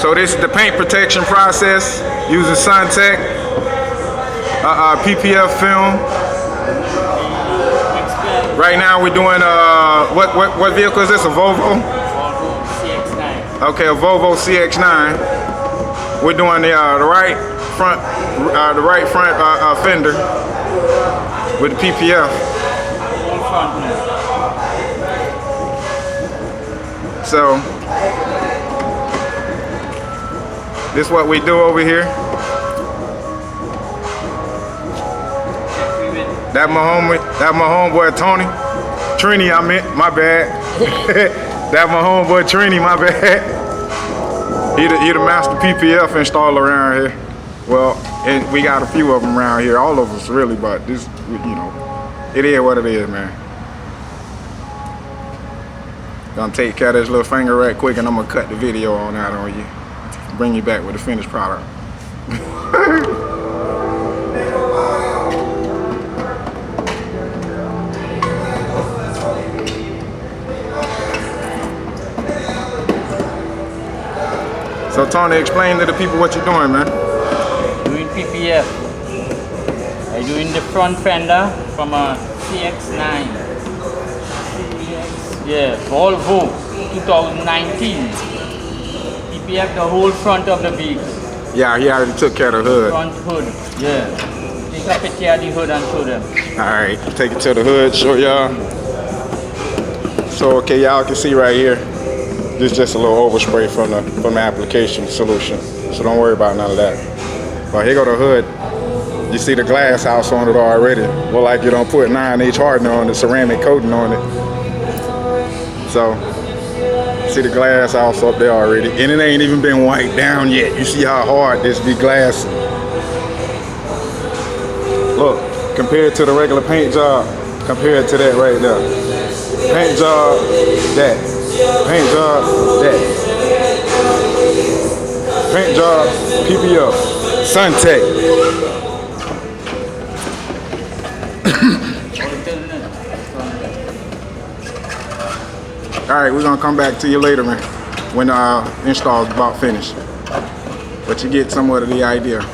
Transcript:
So this is the paint protection process using SunTech, PPF film. Right now we're doing what vehicle is this? A Volvo? Volvo CX-9. Okay, a Volvo CX-9. We're doing the right front fender with the PPF. Whole front now. So this is what we do over here. That my homeboy Tony. Trini, I meant, my bad. That my homeboy Trini, my bad. He the master PPF installer around here. Well, and we got a few of them around here, all of us really, but this, you know, it is what it is, man. Gonna take care of this little finger right quick and I'm gonna cut the video on out on you. Bring you back with the finished product. So Tony, explain to the people what you're doing, man. Doing PPF. I'm doing the front fender from a CX-9. Yeah, Volvo 2019. PPF the whole front of the vehicle. Yeah, he already took care of the hood. Front hood, yeah. Take a picture of the hood and show them. Alright, take it to the hood, show y'all. So okay, y'all can see right here. This is just a little overspray from the application solution. So don't worry about none of that. But here go the hood. You see the glass house on it already. Well, like you don't put 9H hardener on the ceramic coating on it. So see the glass house up there already. And it ain't even been wiped down yet. You see how hard this be glass. Look, compared to the regular paint job, compared to that right there. Paint job, that. Paint job, that. Paint job, PPF, SunTech. All right, we're gonna come back to you later, man, when the install's about finished. But you get somewhat of the idea.